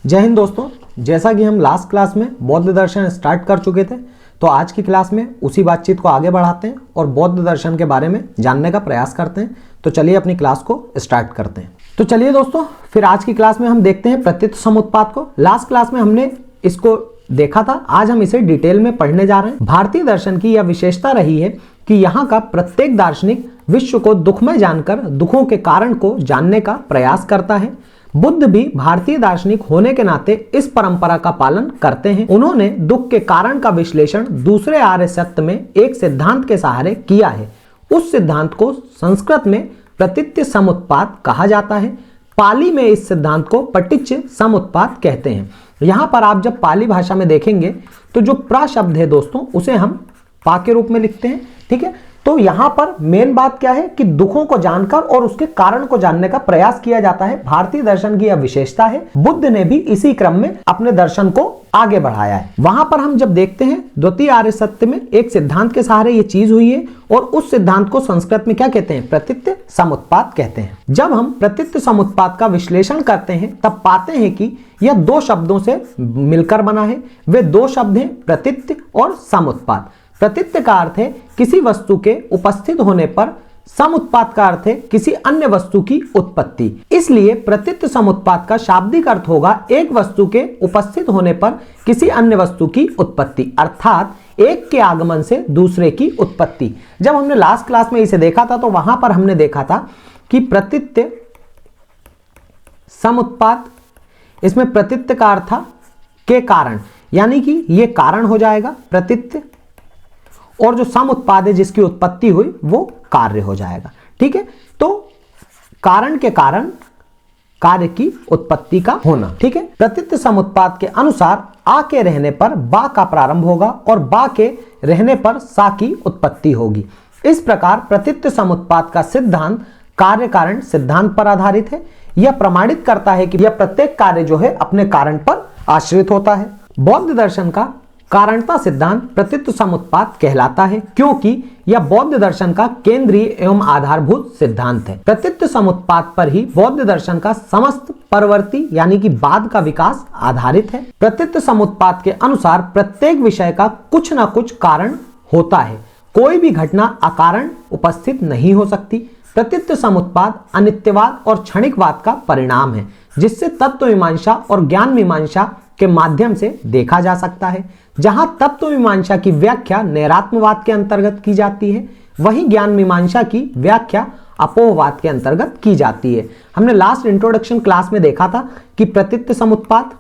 जय हिंद दोस्तों, जैसा कि हम लास्ट क्लास में बौद्ध दर्शन स्टार्ट कर चुके थे, तो आज की क्लास में उसी बातचीत को आगे बढ़ाते हैं और बौद्ध दर्शन के बारे में जानने का प्रयास करते हैं। तो चलिए अपनी क्लास को स्टार्ट करते हैं। तो चलिए दोस्तों, फिर आज की क्लास में हम देखते हैं प्रतीत समुत्पाद को। लास्ट क्लास में हमने इसको देखा था, आज हम इसे डिटेल में पढ़ने जा रहे हैं। भारतीय दर्शन की यह विशेषता रही है कि यहाँ का प्रत्येक दार्शनिक विश्व को दुखमय जानकर दुखों के कारण को जानने का प्रयास करता है। बुद्ध भी भारतीय दार्शनिक होने के नाते इस परंपरा का पालन करते हैं। उन्होंने दुख के कारण का विश्लेषण दूसरे आर्य सत्य में एक सिद्धांत के सहारे किया है। उस सिद्धांत को संस्कृत में प्रतीत समुत्पाद कहा जाता है। पाली में इस सिद्धांत को पटिच्च समुत्पाद कहते हैं। यहाँ पर आप जब पाली भाषा में देखेंगे तो जो प्र शब्द है दोस्तों, उसे हम पा के रूप में लिखते हैं। ठीक है, तो यहां पर मेन बात क्या है कि दुखों को जानकर और उसके कारण को जानने का प्रयास किया जाता है। भारतीय दर्शन की यह विशेषता है। बुद्ध ने भी इसी क्रम में अपने दर्शन को आगे बढ़ाया है। वहां पर हम जब देखते हैं द्वितीय आर्य सत्य में एक सिद्धांत के सहारे ये चीज हुई है और उस सिद्धांत को संस्कृत में क्या कहते हैं? प्रतीत समुत्पाद कहते हैं। जब हम प्रतीत समुत्पाद का विश्लेषण करते हैं तब पाते हैं कि यह दो शब्दों से मिलकर बना है। वे दो शब्द हैं, प्रतीत और समुत्पाद। प्रतीत का अर्थ है किसी वस्तु के उपस्थित होने पर, समुत्पाद का अर्थ है किसी अन्य वस्तु की उत्पत्ति। इसलिए प्रतीत समुत्पाद का शाब्दिक अर्थ होगा एक वस्तु के उपस्थित होने पर किसी अन्य वस्तु की उत्पत्ति, अर्थात एक के आगमन से दूसरे की उत्पत्ति। जब हमने लास्ट क्लास में इसे देखा था तो वहां पर हमने देखा था कि प्रतीत समुत्पाद, इसमें प्रतीत का अर्थ था के कारण, यानी कि ये कारण हो जाएगा प्रतीत, और जो समुत्पाद है जिसकी उत्पत्ति हुई वो कार्य हो जाएगा। ठीक है, तो कारण के कारण कार्य की उत्पत्ति का होना। ठीक है, प्रतीत समुत्पाद के अनुसार आ के रहने पर बा का प्रारंभ होगा और बा के रहने पर सा की उत्पत्ति होगी। इस प्रकार प्रतीत समुत्पाद का सिद्धांत कार्य कारण सिद्धांत पर आधारित है। यह प्रमाणित करता है कि यह प्रत्येक कार्य जो है अपने कारण पर आश्रित होता है। बौद्ध दर्शन का कारणता सिद्धांत प्रतीत समुत्पाद कहलाता है क्योंकि यह बौद्ध दर्शन का केंद्रीय एवं आधारभूत सिद्धांत है। प्रतीत समुत्पाद पर ही बौद्ध दर्शन का समस्त परवर्ती यानी कि बाद का विकास आधारित है। प्रतीत समुत्पाद के अनुसार प्रत्येक विषय का कुछ न कुछ कारण होता है। कोई भी घटना अकारण उपस्थित नहीं हो सकती। प्रतीत समुत्पाद अनित्यवाद और क्षणिकवाद का परिणाम है, जिससे तत्व मीमांसा और ज्ञान मीमांसा के माध्यम से देखा जा सकता है। जहां तत्व मीमांसा की व्याख्या नैरात्म्यवाद के अंतर्गत की जाती है, वहीं ज्ञान मीमांसा की व्याख्या अपोहवाद के अंतर्गत की जाती है। हमने लास्ट इंट्रोडक्शन क्लास में देखा था कि प्रतीत समुत्पाद,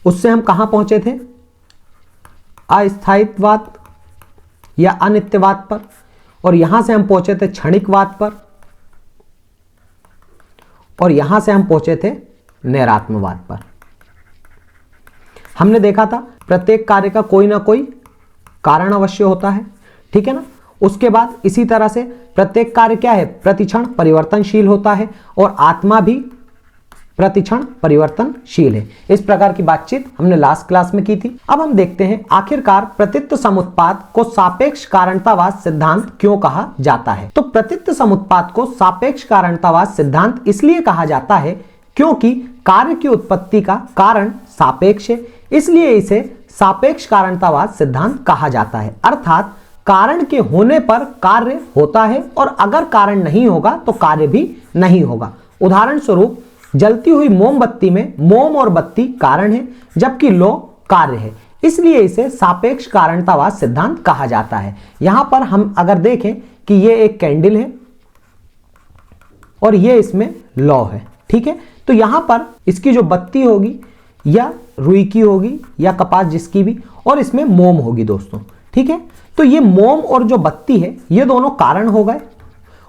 उससे हम कहां पहुंचे थे? अस्थायित्ववाद या अनित्यवाद पर, और यहां से हम पहुंचे थे क्षणिकवाद पर, और यहां से हम पहुंचे थे नैरात्म्यवाद पर। हमने देखा था प्रत्येक कार्य का कोई ना कोई कारण अवश्य होता है। ठीक है ना। उसके बाद इसी तरह से प्रत्येक कार्य क्या है? प्रतिक्षण परिवर्तनशील होता है और आत्मा भी प्रतिक्षण परिवर्तनशील है। इस प्रकार की बातचीत हमने लास्ट क्लास में की थी। अब हम देखते हैं आखिरकार प्रतीत समुत्पाद को सापेक्ष कारणतावाद सिद्धांत क्यों कहा जाता है। तो प्रतीत समुत्पाद को सापेक्ष कारणतावाद सिद्धांत इसलिए कहा जाता है क्योंकि कार्य की उत्पत्ति का कारण सापेक्ष है, इसलिए इसे सापेक्ष कारणतावाद सिद्धांत कहा जाता है। अर्थात कारण के होने पर कार्य होता है और अगर कारण नहीं होगा तो कार्य भी नहीं होगा। उदाहरण स्वरूप जलती हुई मोमबत्ती में मोम और बत्ती कारण है जबकि लौ कार्य है, इसलिए इसे सापेक्ष कारणतावाद सिद्धांत कहा जाता है। यहां पर हम अगर देखें कि ये एक कैंडल है और ये इसमें लौ है। ठीक है, तो यहां पर इसकी जो बत्ती होगी या रुई की होगी या कपास जिसकी भी, और इसमें मोम होगी दोस्तों। ठीक है, तो ये मोम और जो बत्ती है ये दोनों कारण हो गए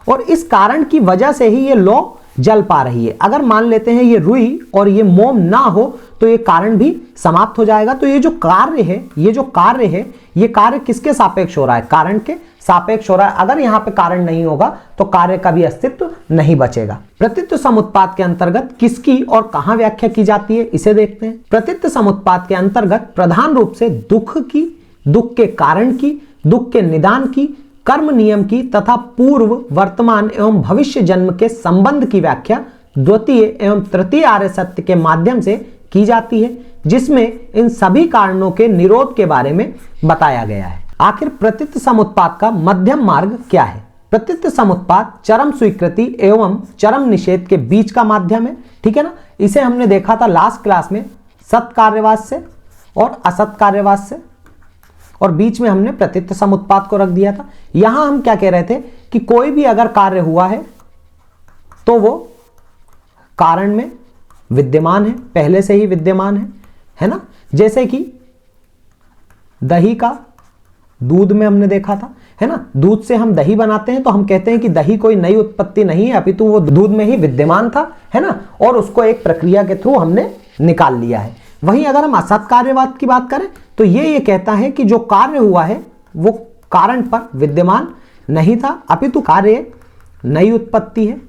और इस कारण की वजह से ही ये लौ जल पा रही है। अगर मान लेते हैं ये रुई और ये मोम ना हो तो ये कारण भी समाप्त हो जाएगा। तो ये जो कार्य है ये कार्य किसके सापेक्ष हो रहा है? कारण के सापेक्ष हो रहा है। अगर यहां पे कारण नहीं होगा तो कार्य का भी अस्तित्व नहीं बचेगा। प्रतीत समुत्पाद के अंतर्गत किसकी और कहां व्याख्या की जाती है इसे देखते हैं। प्रतीत समुत्पाद के अंतर्गत प्रधान रूप से दुख की, दुख के कारण की, दुख के निदान की, कर्म नियम की तथा पूर्व, वर्तमान एवं भविष्य जन्म के संबंध की व्याख्या द्वितीय एवं तृतीय आर्य सत्य के माध्यम से की जाती है, जिसमें इन सभी कारणों के निरोध के बारे में बताया गया है। आखिर प्रतीत समुत्पाद का मध्यम मार्ग क्या है? प्रतीत समुत्पाद चरम स्वीकृति एवं चरम निषेध के बीच का माध्यम है, ठीक है ना। इसे हमने देखा था लास्ट क्लास में सत्कार्यवाद से और असत कार्यवाद से, और बीच में हमने प्रतीत समुत्पाद को रख दिया था। यहां हम क्या कह रहे थे कि कोई भी अगर कार्य हुआ है तो वो कारण में विद्यमान है, पहले से ही विद्यमान है ना। जैसे कि दही का दूध में हमने देखा था, है ना। दूध से हम दही बनाते हैं तो हम कहते हैं कि दही कोई नई उत्पत्ति नहीं है, अपितु वो दूध में ही विद्यमान था, है ना, और उसको एक प्रक्रिया के थ्रू हमने निकाल लिया है। वहीं अगर हम असत कार्यवाद की बात करें तो ये कहता है कि जो कार्य हुआ है वो कारण पर विद्यमान नहीं था, अपितु कार्य एक नई उत्पत्ति है।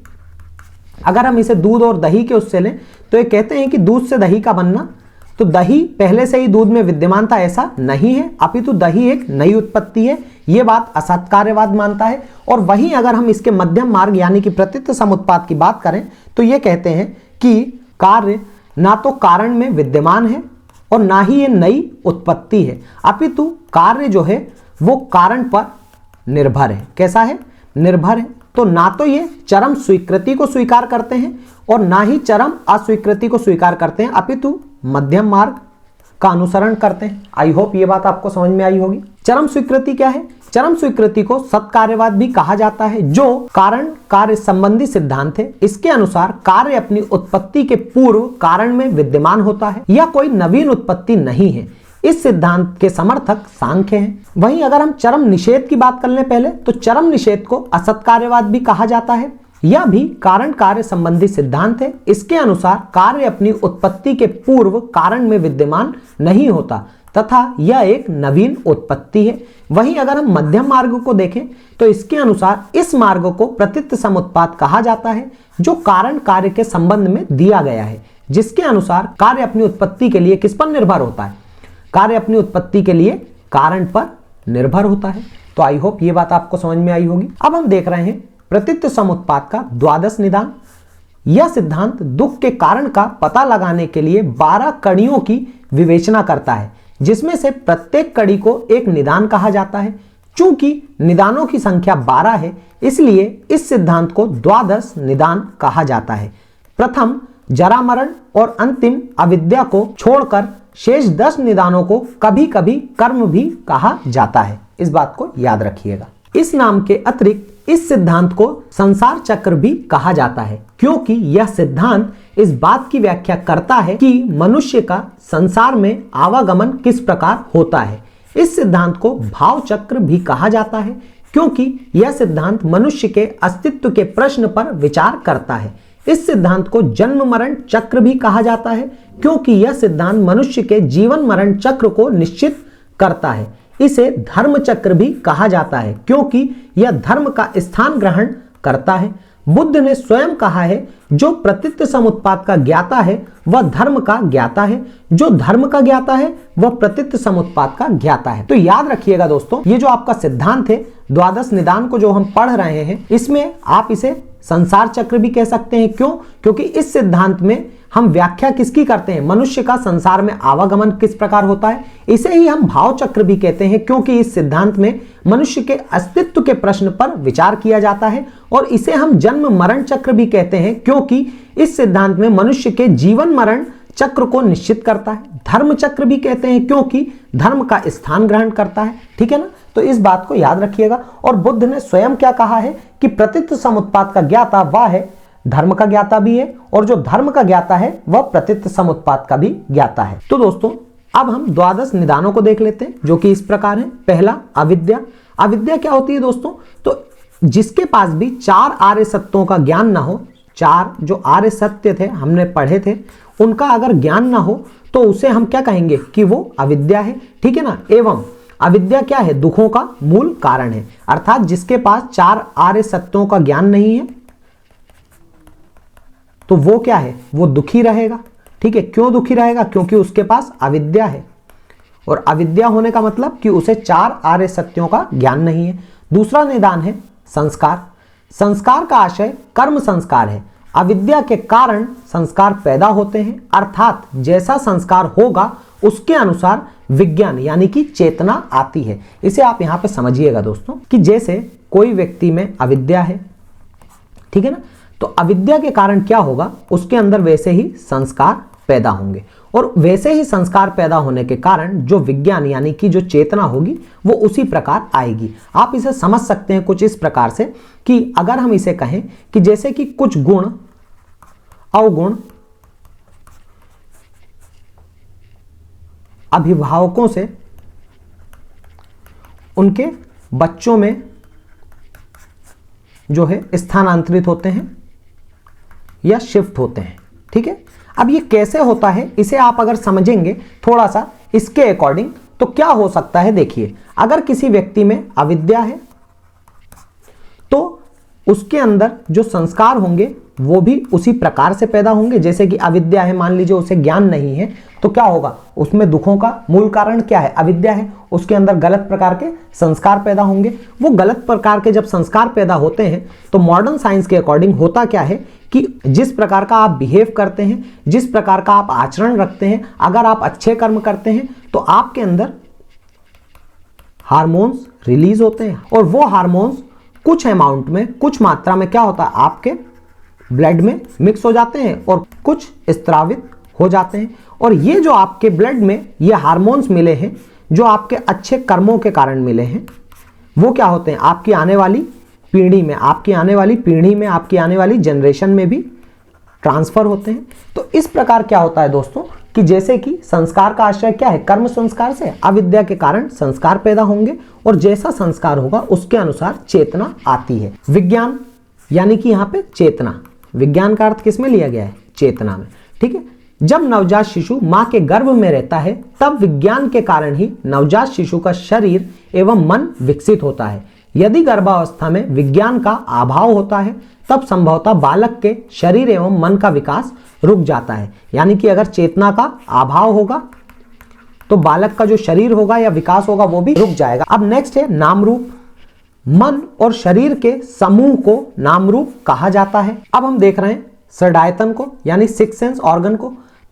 अगर हम इसे दूध और दही के उससे लें तो ये कहते हैं कि दूध से दही का बनना, तो दही पहले से ही दूध में विद्यमान था ऐसा नहीं है, अपितु दही एक नई उत्पत्ति है। ये बात असत कार्यवाद मानता है। और वहीं अगर हम इसके मध्यम मार्ग यानी कि प्रतीत समुत्पाद की बात करें तो ये कहते हैं कि कार्य ना तो कारण में विद्यमान है और ना ही ये नई उत्पत्ति है, अपितु कार्य जो है वो कारण पर निर्भर है। कैसा है? निर्भर है। तो ना तो ये चरम स्वीकृति को स्वीकार करते हैं और ना ही चरम अस्वीकृति को स्वीकार करते हैं, अपितु मध्यम मार्ग का अनुसरण करते हैं। आई होप ये बात आपको समझ में आई होगी। चरम स्वीकृति क्या है? चरम स्वीकृति को सत्कार्यवाद भी कहा जाता है, जो कारण कार्य संबंधी सिद्धांत है। इसके अनुसार कार्य अपनी उत्पत्ति के पूर्व कारण में विद्यमान होता है, यह कोई नवीन उत्पत्ति नहीं है। इस सिद्धांत के समर्थक सांख्य हैं। वहीं अगर हम चरम निषेध की बात कर लें पहले, तो चरम निषेध को असत कार्यवाद भी कहा जाता है। यह भी कारण कार्य संबंधी सिद्धांत है। इसके अनुसार कार्य अपनी उत्पत्ति के पूर्व कारण में विद्यमान नहीं होता तथा यह एक नवीन उत्पत्ति है। वहीं अगर हम मध्यम मार्ग को देखें तो इसके अनुसार इस मार्ग को प्रतीत समुत्पाद कहा जाता है, जो कारण कार्य के संबंध में दिया गया है, जिसके अनुसार कार्य अपनी उत्पत्ति के लिए किस पर निर्भर होता है? कार्य अपनी उत्पत्ति के लिए कारण पर निर्भर होता है। तो आई होप ये बात आपको समझ में आई होगी। अब हम देख रहे हैं प्रतीत समुत्पाद का द्वादश निदान। यह सिद्धांत दुख के कारण का पता लगाने के लिए 12 कड़ियों की विवेचना करता है, जिसमें से प्रत्येक कड़ी को एक निदान कहा जाता है। चूंकि निदानों की संख्या 12 है, इसलिए इस सिद्धांत को द्वादश निदान कहा जाता है। प्रथम जरा मरण और अंतिम अविद्या को छोड़कर शेष 10 निदानों को कभी कभी कर्म भी कहा जाता है। इस बात को याद रखिएगा। इस नाम के अतिरिक्त इस सिद्धांत को संसार चक्र भी कहा जाता है, क्योंकि यह सिद्धांत इस बात की व्याख्या करता है कि मनुष्य का संसार में आवागमन किस प्रकार होता है। इस सिद्धांत को भाव चक्र भी कहा जाता है, क्योंकि यह सिद्धांत मनुष्य के अस्तित्व के प्रश्न पर विचार करता है। इस सिद्धांत को जन्म मरण चक्र भी कहा जाता है, क्योंकि यह सिद्धांत मनुष्य के जीवन मरण चक्र को निश्चित करता है। इसे धर्म चक्र भी कहा जाता है, क्योंकि यह धर्म का स्थान ग्रहण करता है। बुद्ध ने स्वयं कहा है, जो प्रतीत समुत्पाद का ज्ञाता है वह धर्म का ज्ञाता है, जो धर्म का ज्ञाता है वह प्रतीत समुत्पाद का ज्ञाता है। तो याद रखिएगा दोस्तों, ये जो आपका सिद्धांत है द्वादश निदान को जो हम पढ़ रहे हैं, इसमें आप इसे संसार चक्र भी कह सकते हैं। क्यों? क्योंकि इस सिद्धांत में हम व्याख्या किसकी करते हैं? मनुष्य का संसार में आवागमन किस प्रकार होता है। इसे ही हम भाव चक्र भी कहते हैं, क्योंकि इस सिद्धांत में मनुष्य के अस्तित्व के प्रश्न पर विचार किया जाता है। और इसे हम जन्म मरण चक्र भी कहते हैं, क्योंकि इस सिद्धांत में मनुष्य के जीवन मरण चक्र को निश्चित करता है। धर्म चक्र भी कहते हैं, क्योंकि धर्म का स्थान ग्रहण करता है। ठीक है ना? तो इस बात को याद रखिएगा। और बुद्ध ने स्वयं क्या कहा है कि प्रतीत समुत्पाद का ज्ञाता वह है, धर्म का ज्ञाता भी है, और जो धर्म का ज्ञाता है वह प्रतीत समुत्पाद का भी ज्ञाता है। तो दोस्तों अब हम द्वादश निदानों को देख लेते हैं, जो कि इस प्रकार है। पहला अविद्या। अविद्या क्या होती है दोस्तों? तो जिसके पास भी 4 आर्य सत्यों का ज्ञान ना हो, 4 जो आर्य सत्य थे हमने पढ़े थे, उनका अगर ज्ञान ना हो तो उसे हम क्या कहेंगे कि वो अविद्या है। ठीक है ना? एवं अविद्या क्या है? दुखों का मूल कारण है। अर्थात जिसके पास 4 आर्य सत्यों का ज्ञान नहीं है तो वो क्या है? वो दुखी रहेगा। ठीक है? क्यों दुखी रहेगा? क्योंकि उसके पास अविद्या है, और अविद्या होने का मतलब कि उसे 4 आर्य सत्यों का ज्ञान नहीं है। दूसरा निदान है संस्कार। संस्कार का आशय कर्म संस्कार है, अविद्या के कारण संस्कार पैदा होते हैं, अर्थात जैसा संस्कार होगा उसके अनुसार विज्ञान यानी कि चेतना आती है। इसे आप यहां पे समझिएगा दोस्तों कि जैसे कोई व्यक्ति में अविद्या है, ठीक है ना, तो अविद्या के कारण क्या होगा, उसके अंदर वैसे ही संस्कार पैदा होंगे और वैसे ही संस्कार पैदा होने के कारण जो विज्ञान यानी कि जो चेतना होगी वो उसी प्रकार आएगी। आप इसे समझ सकते हैं कुछ इस प्रकार से कि अगर हम इसे कहें कि जैसे कि कुछ गुण अवगुण अभिभावकों से उनके बच्चों में जो है स्थानांतरित होते हैं या शिफ्ट होते हैं, ठीक है। अब ये कैसे होता है इसे आप अगर समझेंगे थोड़ा सा इसके अकॉर्डिंग तो क्या हो सकता है, देखिए अगर किसी व्यक्ति में अविद्या है तो उसके अंदर जो संस्कार होंगे वो भी उसी प्रकार से पैदा होंगे। जैसे कि अविद्या है, मान लीजिए उसे ज्ञान नहीं है तो क्या होगा, उसमें दुखों का मूल कारण क्या है, अविद्या है, उसके अंदर गलत प्रकार के संस्कार पैदा होंगे। वो गलत प्रकार के जब संस्कार पैदा होते हैं तो मॉडर्न साइंस के अकॉर्डिंग होता क्या है कि जिस प्रकार का आप बिहेव करते हैं, जिस प्रकार का आप आचरण रखते हैं, अगर आप अच्छे कर्म करते हैं तो आपके अंदर हार्मोन्स रिलीज होते हैं और वो हार्मोन्स कुछ अमाउंट में, कुछ मात्रा में क्या होता है, आपके ब्लड में मिक्स हो जाते हैं और कुछ स्त्रावित हो जाते हैं। और ये जो आपके ब्लड में ये हार्मोन्स मिले हैं जो आपके अच्छे कर्मों के कारण मिले हैं, वो क्या होते हैं, आपकी आने वाली पीढ़ी में, आपकी आने वाली पीढ़ी में, आपकी आने वाली जनरेशन में भी ट्रांसफर होते हैं। तो इस प्रकार क्या होता है दोस्तों कि जैसे कि संस्कार का आश्रय क्या है, कर्म संस्कार से अविद्या के कारण संस्कार पैदा होंगे और जैसा संस्कार होगा उसके अनुसार चेतना आती है। विज्ञान यानी कि यहाँ पे चेतना, विज्ञान का अर्थ किसमें लिया गया है, चेतना में, ठीक है। जब नवजात शिशु मां के गर्भ में रहता है तब विज्ञान के कारण ही नवजात शिशु का शरीर एवं मन विकसित होता है। यदि गर्भावस्था में विज्ञान का अभाव होता है तब संभवतः बालक के शरीर एवं मन का विकास रुक जाता है। यानी कि अगर चेतना का अभाव होगा तो बालक का जो शरीर होगा या विकास होगा वो भी रुक जाएगा। अब नेक्स्ट है नाम रूप। मन और शरीर के समूह को नाम रूप कहा जाता है। अब हम देख रहे हैं षडायतन को यानी सिक्स सेंस ऑर्गन को,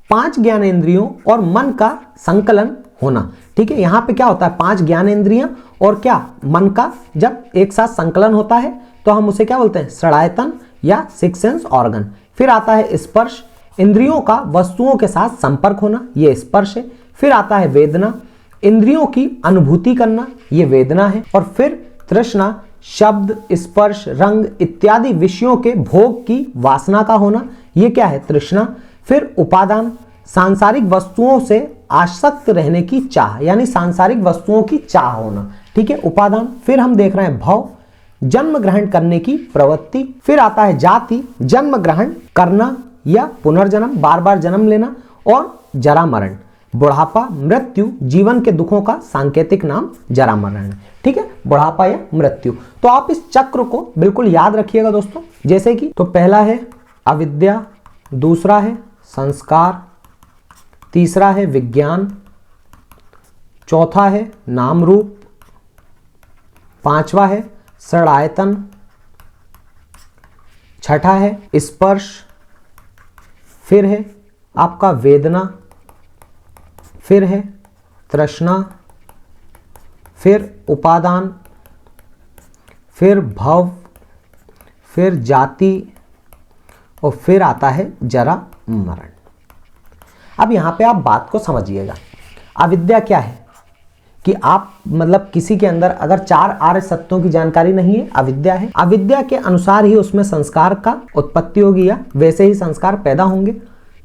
5 ज्ञानेंद्रियों और मन का संकलन होना, ठीक है। यहां पे क्या होता है, 5 ज्ञानेंद्रियां और क्या मन का जब एक साथ संकलन होता है तो हम उसे क्या बोलते हैं, षडायतन या सिक्स सेंस ऑर्गन। फिर आता है स्पर्श, इंद्रियों का वस्तुओं के साथ संपर्क होना, ये स्पर्श है। फिर आता है वेदना, इंद्रियों की अनुभूति करना, ये वेदना है। और फिर तृष्णा, शब्द, स्पर्श, रंग इत्यादि विषयों के भोग की वासना का होना, ये क्या है, तृष्णा। फिर उपादान, सांसारिक वस्तुओं से आसक्त रहने की चाह यानी सांसारिक वस्तुओं की चाह होना, ठीक है, उपादान। फिर हम देख रहे हैं भव, जन्म ग्रहण करने की प्रवृत्ति। फिर आता है जाति, जन्म ग्रहण करना या पुनर्जन्म, बार बार जन्म लेना। और जरा मरण, बुढ़ापा, मृत्यु, जीवन के दुखों का सांकेतिक नाम जरा मरण, ठीक है, बुढ़ापा या मृत्यु। तो आप इस चक्र को बिल्कुल याद रखिएगा दोस्तों। जैसे कि तो पहला है अविद्या, दूसरा है संस्कार, तीसरा है विज्ञान, चौथा है नाम रूप, पांचवा है षडायतन, छठा है स्पर्श, फिर है आपका वेदना, फिर है तृष्णा, फिर उपादान, फिर भव, फिर जाति और फिर आता है जरा मरण। अब यहां पे आप बात को समझिएगा, अविद्या क्या है कि आप मतलब किसी के अंदर अगर 4 आर्य सत्यों की जानकारी नहीं है, अविद्या है। अविद्या के अनुसार ही उसमें संस्कार का उत्पत्ति होगी या वैसे ही संस्कार पैदा होंगे।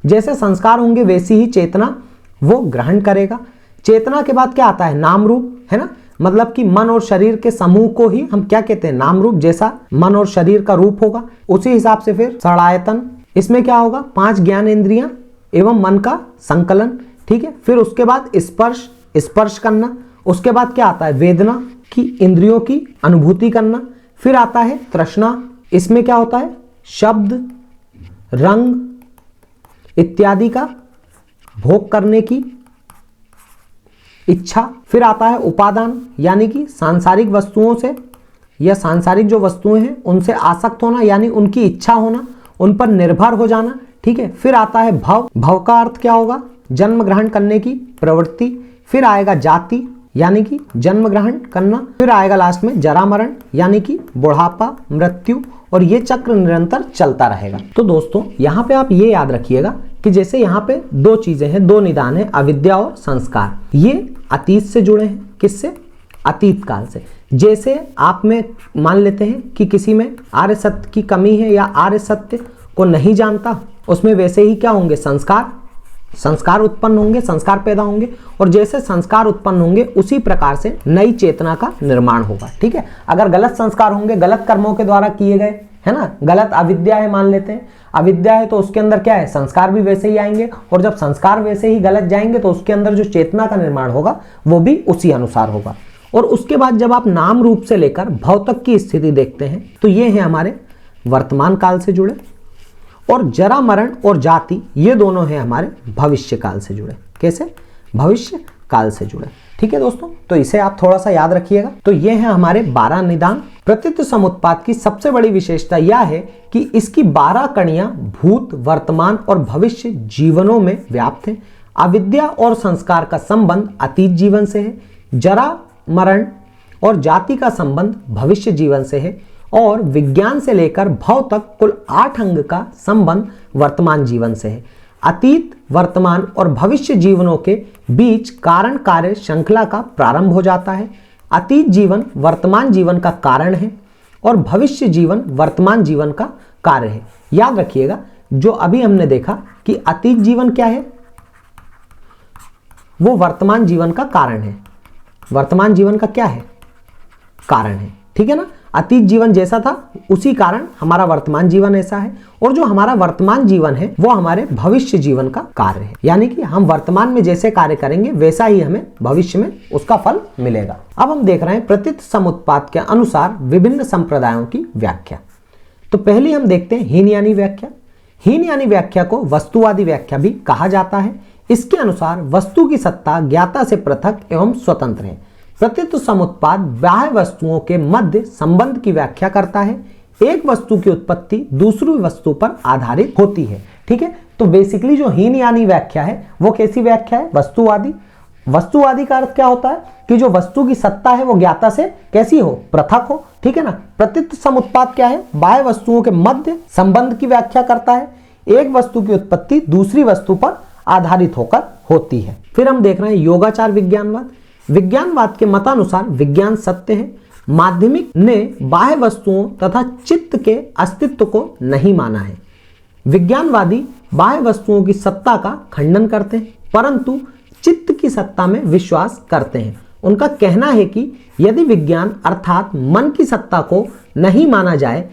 जैसे संस्कार होंगे वैसी ही चेतना वो ग्रहण करेगा। चेतना के बाद क्या आता है, नाम रूप, है ना, मतलब कि मन और शरीर के समूह को ही हम क्या कहते हैं, नाम रूप। जैसा मन और शरीर का रूप होगा उसी हिसाब से फिर षडायतन, इसमें क्या होगा, 5 ज्ञानेंद्रियां एवं मन का संकलन, ठीक है। फिर उसके बाद स्पर्श, स्पर्श करना। उसके बाद क्या आता है, वेदना की इंद्रियों की अनुभूति करना। फिर आता है तृष्णा, इसमें क्या होता है, शब्द, रंग इत्यादि का भोग करने की इच्छा। फिर आता है उपादान यानी कि सांसारिक वस्तुओं से या सांसारिक जो वस्तुएं हैं उनसे आसक्त होना यानी उनकी इच्छा होना। उन पर निर्भर हो जाना, ठीक है। फिर आता है भव, भव का अर्थ क्या होगा, जन्म ग्रहण करने की प्रवृत्ति। फिर आएगा जाति यानी कि जन्म ग्रहण करना। फिर आएगा लास्ट में जरा मरण यानी कि बुढ़ापा, मृत्यु, और ये चक्र निरंतर चलता रहेगा। तो दोस्तों यहाँ पे आप ये याद रखिएगा कि जैसे यहाँ पे दो चीजें हैं, दो निदान है, अविद्या और संस्कार। ये अतीत से जुड़े हैं, किससे, अतीत काल से। जैसे आप में मान लेते हैं कि किसी में आर्य सत्य की कमी है या आर्य सत्य को नहीं जानता, उसमें वैसे ही क्या होंगे, संस्कार उत्पन्न होंगे, संस्कार पैदा होंगे, और जैसे संस्कार उत्पन्न होंगे उसी प्रकार से नई चेतना का निर्माण होगा, ठीक है। अगर गलत संस्कार होंगे, गलत कर्मों के द्वारा किए गए, है ना, गलत अविद्या है मान लेते हैं, अविद्या है तो उसके अंदर क्या है, संस्कार भी वैसे ही आएंगे, और जब संस्कार वैसे ही गलत जाएंगे तो उसके अंदर जो चेतना का निर्माण होगा वो भी उसी अनुसार होगा। और उसके बाद जब आप नाम रूप से लेकर भव तक की स्थिति देखते हैं तो ये है हमारे वर्तमान काल से जुड़े, और जरा मरण और जाति ये दोनों हैं हमारे भविष्य काल से जुड़े। कैसे, भविष्य काल से जुड़े, ठीक है दोस्तों। तो इसे आप थोड़ा सा याद रखिएगा। तो ये हैं हमारे 12 निदान। प्रतीत समुत्पाद की सबसे बड़ी विशेषता यह है कि इसकी 12 कणियां भूत, वर्तमान और भविष्य जीवनों में व्याप्त हैं। अविद्या और संस्कार का संबंध अतीत जीवन से है, जरा मरण और जाति का संबंध भविष्य जीवन से है, और विज्ञान से लेकर भव तक कुल 8 अंग का संबंध वर्तमान जीवन से है। अतीत, वर्तमान और भविष्य जीवनों के बीच कारण कार्य श्रृंखला का प्रारंभ हो जाता है। अतीत जीवन वर्तमान जीवन का कारण है और भविष्य जीवन वर्तमान जीवन का कार्य है। याद रखिएगा, जो अभी हमने देखा कि अतीत जीवन क्या है, वो वर्तमान जीवन का कारण है, वर्तमान जीवन का क्या है, कारण है, ठीक है ना। अतीत जीवन जैसा था उसी कारण हमारा वर्तमान जीवन ऐसा है, और जो हमारा वर्तमान जीवन है वो हमारे भविष्य जीवन का कार्य है। यानी कि हम वर्तमान में जैसे कार्य करेंगे वैसा ही हमें भविष्य में उसका फल मिलेगा। अब हम देख रहे हैं प्रतीत समुत्पाद के अनुसार विभिन्न संप्रदायों की व्याख्या। तो पहली हम देखते हैं हीनयानी व्याख्या। हीनयानी व्याख्या को वस्तुवादी व्याख्या भी कहा जाता है। इसके अनुसार वस्तु की सत्ता ज्ञाता से पृथक एवं स्वतंत्र है। प्रतीत समुत्पाद बाह्य वस्तुओं के मध्य संबंध की व्याख्या करता है। एक वस्तु की उत्पत्ति दूसरी वस्तु पर आधारित होती है, ठीक है। तो बेसिकली जो हीनयानी व्याख्या है वो कैसी व्याख्या है, वस्तुवादी। वस्तुवादी का अर्थ क्या होता है कि जो वस्तु की सत्ता है वो ज्ञाता से कैसी हो, पृथक हो, ठीक है ना। प्रतीत समुत्पाद क्या है, बाह्य वस्तुओं के मध्य संबंध की व्याख्या करता है। एक वस्तु की उत्पत्ति दूसरी वस्तु पर आधारित होकर होती है। फिर हम देख रहे हैं योगाचार विज्ञानवाद। विज्ञानवाद के मतानुसार विज्ञान सत्य है। माध्यमिक ने बाह्य वस्तुओं तथा चित्त के अस्तित्व को नहीं माना है। विज्ञानवादी बाह्य वस्तुओं की सत्ता का खंडन करते हैं परंतु चित्त की सत्ता में विश्वास करते हैं। उनका कहना है कि यदि विज्ञान अर्थात मन की सत्ता को नहीं माना जाए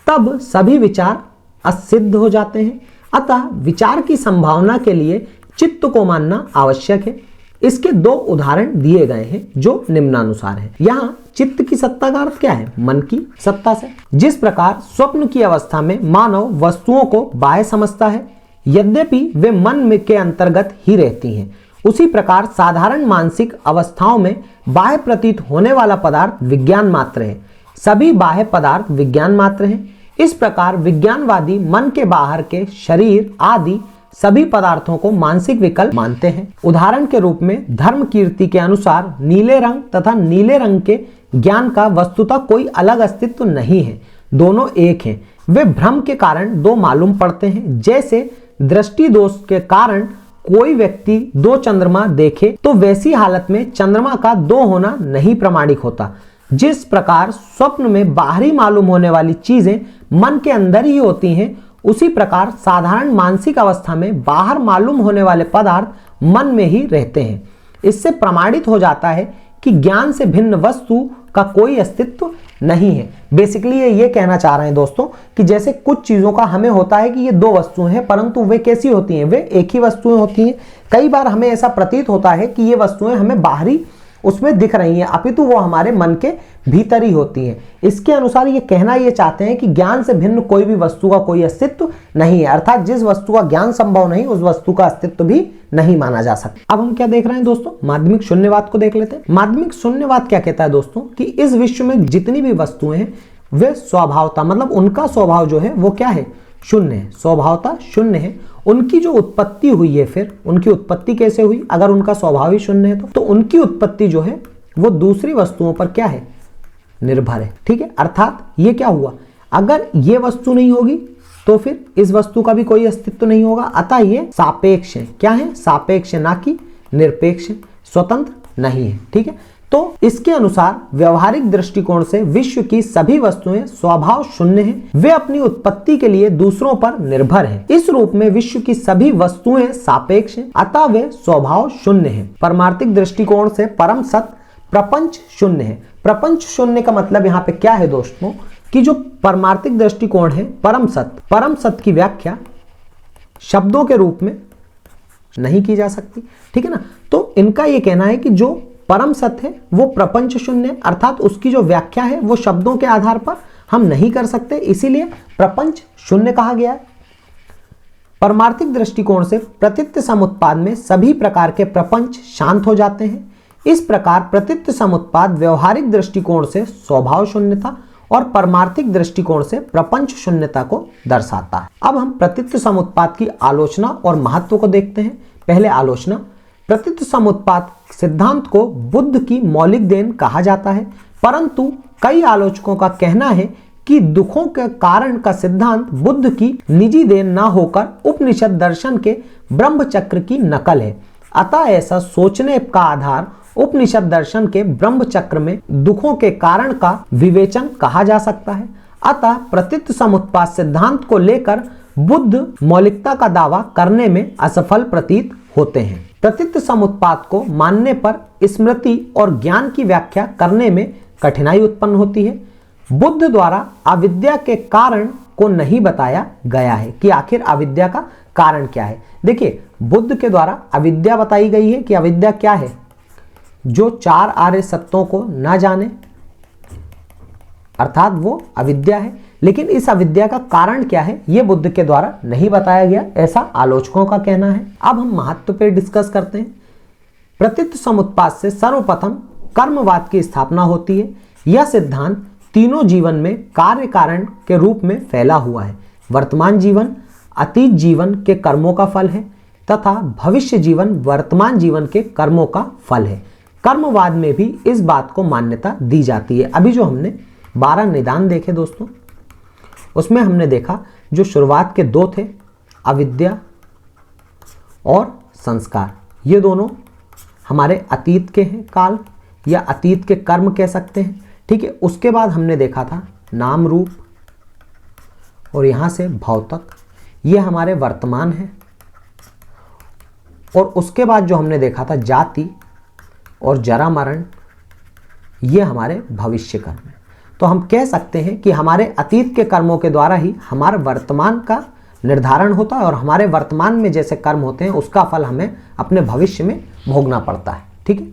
तब सभी विचार असिद्ध हो जाते हैं। अतः विचार की संभावना के लिए चित्त को मानना आवश्यक है। इसके 2 उदाहरण दिए गए हैं जो निम्नानुसार है। यहाँ चित्त की सत्ता का अर्थ क्या है, मन की सत्ता से। जिस प्रकार स्वप्न की अवस्था में मानव वस्तुओं को बाह्य समझता है यद्यपि वे मन में के अंतर्गत ही रहती हैं, उसी प्रकार साधारण मानसिक अवस्थाओं में बाह्य प्रतीत होने वाला पदार्थ विज्ञान मात्र है। सभी बाह्य पदार्थ विज्ञान मात्र हैं। इस प्रकार विज्ञानवादी मन के बाहर के शरीर आदि सभी पदार्थों को मानसिक विकल्प मानते हैं। उदाहरण के रूप में धर्म कीर्ति के अनुसार नीले रंग तथा नीले रंग के ज्ञान का वस्तुतः कोई अलग अस्तित्व नहीं है, दोनों एक हैं। वे भ्रम के कारण 2 मालूम पड़ते हैं। जैसे दृष्टि दोष के कारण कोई व्यक्ति 2 चंद्रमा देखे तो वैसी हालत में चंद्रमा का 2 होना नहीं प्रमाणिक होता। जिस प्रकार स्वप्न में बाहरी मालूम होने वाली चीजें मन के अंदर ही होती हैं, उसी प्रकार साधारण मानसिक अवस्था में बाहर मालूम होने वाले पदार्थ मन में ही रहते हैं। इससे प्रमाणित हो जाता है कि ज्ञान से भिन्न वस्तु का कोई अस्तित्व नहीं है। बेसिकली ये कहना चाह रहे हैं दोस्तों कि जैसे कुछ चीजों का हमें होता है कि ये 2 वस्तुएं हैं परंतु वे कैसी होती हैं, वे एक ही वस्तुएं होती हैं। कई बार हमें ऐसा प्रतीत होता है कि ये वस्तुएं हमें बाहरी उसमें दिख रही हैं अपितु वो हमारे मन के भीतर ही होती हैं। इसके अनुसार ये कहना ये चाहते हैं कि ज्ञान से भिन्न कोई भी वस्तु का कोई अस्तित्व नहीं है, अर्थात जिस वस्तु का ज्ञान संभव नहीं उस वस्तु का अस्तित्व भी नहीं माना जा सकता। अब हम क्या देख रहे हैं दोस्तों, माध्यमिक शून्यवाद को देख लेते हैं। माध्यमिक शून्यवाद क्या कहता है दोस्तों कि इस विश्व में जितनी भी वस्तुएं हैं वे स्वभावता मतलब उनका स्वभाव जो है वो क्या है, शून्य है, स्वभावतः शून्य है। उनकी जो उत्पत्ति हुई है, फिर उनकी उत्पत्ति कैसे हुई? अगर उनका स्वभाव ही शून्य है तो उनकी उत्पत्ति जो है वो दूसरी वस्तुओं पर क्या है? निर्भर है। ठीक है, अर्थात ये क्या हुआ, अगर ये वस्तु नहीं होगी तो फिर इस वस्तु का भी कोई अस्तित्व नहीं होगा। अतः ये सापेक्ष है। क्या है? सापेक्ष, ना कि निरपेक्ष, स्वतंत्र नहीं है। ठीक है, तो इसके अनुसार व्यवहारिक दृष्टिकोण से विश्व की सभी वस्तुएं स्वभाव शून्य हैं, वे अपनी उत्पत्ति के लिए दूसरों पर निर्भर हैं। इस रूप में विश्व की सभी वस्तुएं सापेक्ष हैं, अतः वे स्वभाव शून्य हैं। परमार्थिक दृष्टिकोण से परम सत्य प्रपंच शून्य है। प्रपंच शून्य का मतलब यहाँ पे क्या है दोस्तों, कि जो परमार्थिक दृष्टिकोण है परम सत्य की व्याख्या शब्दों के रूप में नहीं की जा सकती। ठीक है ना, तो इनका ये कहना है कि जो परम सत्य है वो प्रपंच शून्य है, अर्थात उसकी जो व्याख्या है वो शब्दों के आधार पर हम नहीं कर सकते, इसीलिए प्रपंच शून्य कहा गया है। परमार्थिक दृष्टिकोण से प्रतीत समुत्पाद में सभी प्रकार के प्रपंच शांत हो जाते हैं। इस प्रकार प्रतीत समुत्पाद व्यवहारिक दृष्टिकोण से स्वभाव शून्यता और परमार्थिक दृष्टिकोण से प्रपंच शून्यता को दर्शाता है। अब हम प्रतीत समुत्पाद की आलोचना और महत्व को देखते हैं। पहले आलोचना। प्रतीत समुत्पाद सिद्धांत को बुद्ध की मौलिक देन कहा जाता है, परंतु कई आलोचकों का कहना है कि दुखों के कारण का सिद्धांत बुद्ध की निजी देन न होकर उपनिषद दर्शन के ब्रह्म चक्र की नकल है। अतः ऐसा सोचने का आधार उपनिषद दर्शन के ब्रह्म चक्र में दुखों के कारण का विवेचन कहा जा सकता है। अतः प्रतीत समुत्पाद सिद्धांत को लेकर बुद्ध मौलिकता का दावा करने में असफल प्रतीत होते हैं। प्रतीत समुत्पाद को मानने पर स्मृति और ज्ञान की व्याख्या करने में कठिनाई उत्पन्न होती है। बुद्ध द्वारा अविद्या के कारण को नहीं बताया गया है कि आखिर अविद्या का कारण क्या है। देखिए, बुद्ध के द्वारा अविद्या बताई गई है कि अविद्या क्या है, जो चार आर्य सत्यों को न जाने, अर्थात वो अविद्या है। लेकिन इस अविद्या का कारण क्या है यह बुद्ध के द्वारा नहीं बताया गया, ऐसा आलोचकों का कहना है। अब हम महत्व पे डिस्कस करते हैं। प्रतीत समुत्पाद से सर्वप्रथम कर्मवाद की स्थापना होती है। यह सिद्धांत तीनों जीवन में कार्य कारण के रूप में फैला हुआ है। वर्तमान जीवन अतीत जीवन के कर्मों का फल है तथा भविष्य जीवन वर्तमान जीवन के कर्मों का फल है। कर्मवाद में भी इस बात को मान्यता दी जाती है। अभी जो हमने 12 निदान देखे दोस्तों, उसमें हमने देखा जो शुरुआत के 2 थे, अविद्या और संस्कार, ये दोनों हमारे अतीत के हैं, काल या अतीत के कर्म कह सकते हैं। ठीक है, उसके बाद हमने देखा था नाम रूप और यहाँ से भाव तक, ये हमारे वर्तमान है। और उसके बाद जो हमने देखा था जाति और जरा मरण, ये हमारे भविष्य कर्म है। तो हम कह सकते हैं कि हमारे अतीत के कर्मों के द्वारा ही हमारे वर्तमान का निर्धारण होता है और हमारे वर्तमान में जैसे कर्म होते हैं उसका फल हमें अपने भविष्य में भोगना पड़ता है। ठीक है,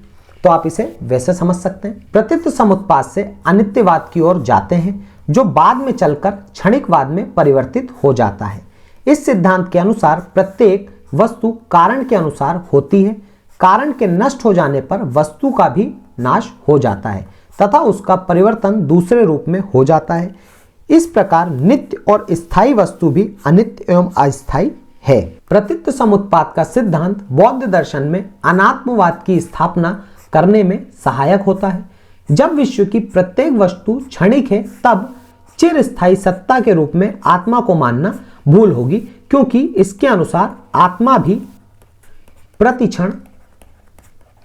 तो आप इसे वैसे समझ सकते हैं। प्रतीत समुत्पाद से अनित्यवाद की ओर जाते हैं, जो बाद में चलकर क्षणिकवाद में परिवर्तित हो जाता है। इस सिद्धांत के अनुसार प्रत्येक वस्तु कारण के अनुसार होती है। कारण के नष्ट हो जाने पर वस्तु का भी नाश हो जाता है तथा उसका परिवर्तन दूसरे रूप में हो जाता है। इस प्रकार नित्य और स्थायी वस्तु भी अनित्य एवं अस्थायी है। प्रतीत समुत्पाद का सिद्धांत बौद्ध दर्शन में अनात्मवाद की स्थापना करने में सहायक होता है। जब विश्व की प्रत्येक वस्तु क्षणिक है तब चिरस्थायी सत्ता के रूप में आत्मा को मानना भूल होगी, क्योंकि इसके अनुसार आत्मा भी प्रतिक्षण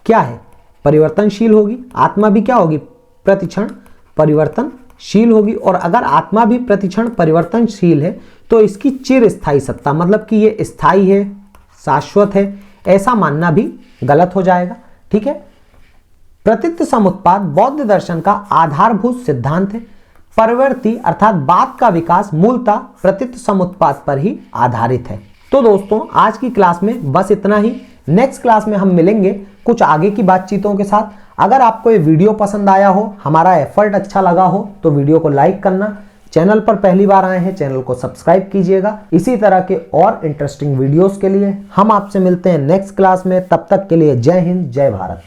क्या है, परिवर्तनशील होगी। आत्मा भी क्या होगी, प्रतिक्षण परिवर्तनशील होगी। और अगर आत्मा भी प्रतिक्षण परिवर्तनशील है तो इसकी चिरस्थायी सत्ता, मतलब कि ये स्थायी है, शाश्वत है, ऐसा मानना भी गलत हो जाएगा। ठीक है, प्रतीत समुत्पाद बौद्ध दर्शन का आधारभूत सिद्धांत है। परवर्ती अर्थात बाद का विकास मूलतः प्रतीत समुत्पाद पर ही आधारित है। तो दोस्तों, आज की क्लास में बस इतना ही। नेक्स्ट क्लास में हम मिलेंगे कुछ आगे की बातचीतों के साथ। अगर आपको ये वीडियो पसंद आया हो, हमारा एफर्ट अच्छा लगा हो, तो वीडियो को लाइक करना। चैनल पर पहली बार आए हैं, चैनल को सब्सक्राइब कीजिएगा। इसी तरह के और इंटरेस्टिंग वीडियोस के लिए हम आपसे मिलते हैं नेक्स्ट क्लास में। तब तक के लिए जय हिंद, जय भारत।